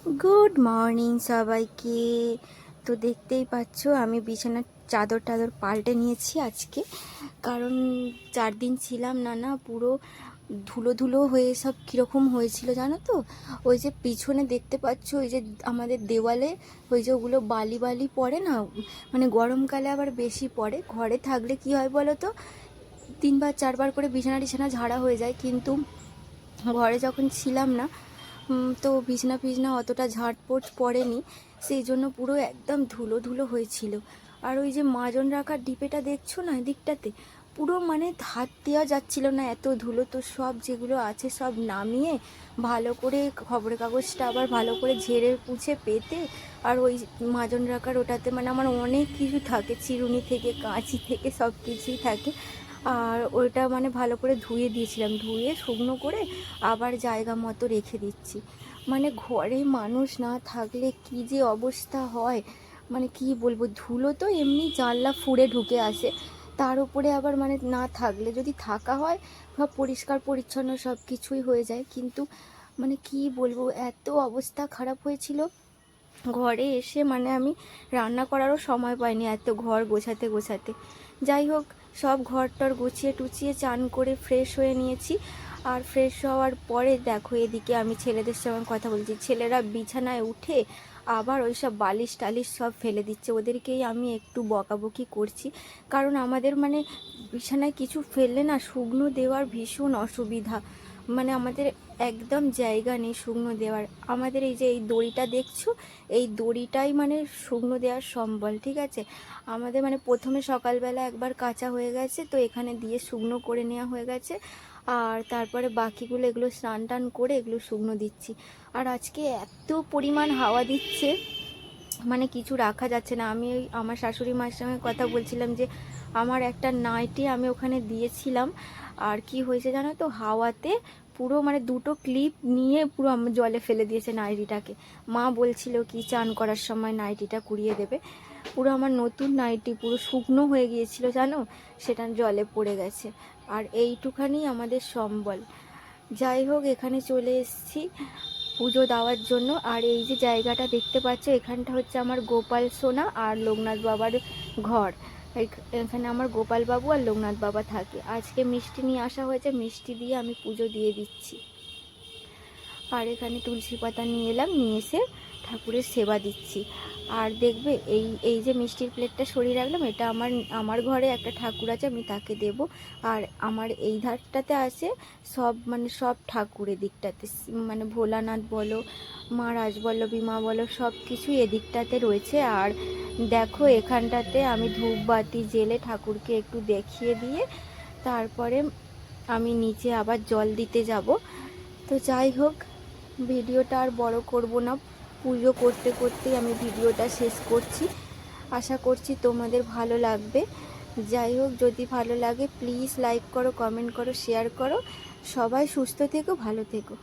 Good morning সবাইকে। তো দেখতেই পাচ্ছ আমি বিছানার চাদর টাদর পাল্টে নিয়েছি আজকে, কারণ 4 দিন ছিলাম না পুরো ধুলো ধুলো হয়ে সব কীরকম হয়েছিল জানো তো। ওই যে পিছনে দেখতে পাচ্ছ ওই যে আমাদের দেওয়ালে ওই যে ওগুলো বালি বালি পড়ে না, মানে গরমকালে আবার বেশি পড়ে। ঘরে থাকলে কি হয় বলো তো, 3বার 4বার করে বিছানা ঝাড়া হয়ে যায়, কিন্তু ঘরে যখন ছিলাম না তো বিছনা ফিছনা অতটা ঝাড়পোছ পড়েনি, সেই জন্য পুরো একদম ধুলো ধুলো হয়েছিল। আর ওই যে মাজন রাখার ডিপেটা দেখছো না দিকটাতে, পুরো মানে হাত দেওয়া যাচ্ছিল না, এত ধুলো। তো সব যেগুলো আছে সব নামিয়ে ভালো করে খবরের কাগজটা আবার ভালো করে ঝেড়ে পুছে পেতে, আর ওই মাজন রাখার ওটাতে মানে আমার অনেক কিছু থাকে, চিরুনি থেকে কাঁচি থেকে সব কিছুই থাকে। আর ওইটা মানে ভালো করে ধুয়ে দিয়েছিলাম, ধুয়ে শুকনো করে আবার জায়গা মতো রেখে দিচ্ছি। মানে ঘরে মানুষ না থাকলে কি যে অবস্থা হয়, মানে কি বলবো, ধুলো তো এমনি জানলা ফুঁড়ে ঢুকে আসে, তার উপরে আবার মানে না থাকলে, যদি থাকা হয় সব পরিষ্কার পরিচ্ছন্ন সব কিছুই হয়ে যায়, কিন্তু মানে কি বলবো এত অবস্থা খারাপ হয়েছিল ঘরে এসে, মানে আমি রান্না করারও সময় পাইনি এত ঘর গোছাতে গোছাতে। যাই হোক, সব ঘরটর গুছিয়ে টুচিয়ে চান করে ফ্রেশ হয়ে নিয়েছি। আর ফ্রেশ হওয়ার পরে দেখো এদিকে আমি ছেলেদের সঙ্গে কথা বলছি, ছেলেরা বিছানায় উঠে আবার ওই সব বালিশ টালিশ সব ফেলে দিচ্ছে, ওদেরকেই আমি একটু বকাবকি করছি, কারণ আমাদের মানে বিছানায় কিছু ফেললে না শুকনো দেওয়ার ভীষণ অসুবিধা, মানে আমাদের একদম জায়গা নেই শুকনো দেওয়ার। আমাদের এই যে এই দড়িটা দেখছো, এই দড়িটাই মানে শুকনো দেওয়ার সম্বল, ঠিক আছে। আমাদের মানে প্রথমে সকালবেলা একবার কাঁচা হয়ে গেছে, তো এখানে দিয়ে শুকনো করে নেওয়া হয়ে গেছে, আর তারপরে বাকিগুলো এগুলো স্নান টান করে এগুলো শুকনো দিচ্ছি। আর আজকে এত পরিমাণ হাওয়া দিচ্ছে, মানে কিছু রাখা যাচ্ছে না। আমি ওই আমার শাশুড়ি মার সঙ্গে কথা বলছিলাম যে আমার একটা নাইটি আমি ওখানে দিয়েছিলাম, আর কি হয়েছে জানো তো, হাওয়াতে পুরো মানে দুটো ক্লিপ নিয়ে পুরো আমার জলে ফেলে দিয়েছে নাইটিটাকে। মা বলছিল কি চান করার সময় নাইটিটা কুড়িয়ে দেবে, পুরো আমার নতুন নাইটি পুরো শুকনো হয়ে গিয়েছিল জানো, সেটা জলে পড়ে গেছে। আর এইটুখানি আমাদের সম্বল। যাই হোক, এখানে চলে এসেছি পুজো দেওয়ার জন্য। আর এই যে জায়গাটা দেখতে পাচ্ছ, এখানটা হচ্ছে আমার গোপাল সোনা আর লোকনাথ বাবার ঘর। এখানে আমার গোপাল বাবু আর লোকনাথ বাবা থাকে। আজকে মিষ্টি নিয়ে আসা হয়েছে, মিষ্টি দিয়ে আমি পুজো দিয়ে দিচ্ছি। আর এখানে তুলসী পাতা নিয়ে এলাম, নিয়ে এসে ঠাকুরের সেবা দিচ্ছি। আর দেখবে এই এই যে মিষ্টির প্লেটটা সরিয়ে রাখলাম, এটা আমার ঘরে একটা ঠাকুর আছে, আমি তাকে দেব। আর আমার এই ধারটাতে আছে সব মানে সব ঠাকুরের দিকটাতে, মানে ভোলানাথ বলো, মা রাজবল্লভী মা বলো, সব কিছু এদিকটাতে রয়েছে। আর দেখো এখানটাতে আমি ধূপবাতি জেলে ঠাকুরকে একটু দেখিয়ে দিয়ে তারপরে আমি নিচে আবার জল দিতে যাব। তো যাই হোক, ভিডিওটা আর বড় করব না, পুজো করতে করতেই আমি ভিডিওটা শেষ করছি। আশা করছি তোমাদের ভালো লাগবে। যাই হোক, যদি ভালো লাগে প্লিজ লাইক করো, কমেন্ট করো, শেয়ার করো। সবাই সুস্থ থেকো, ভালো থেকো।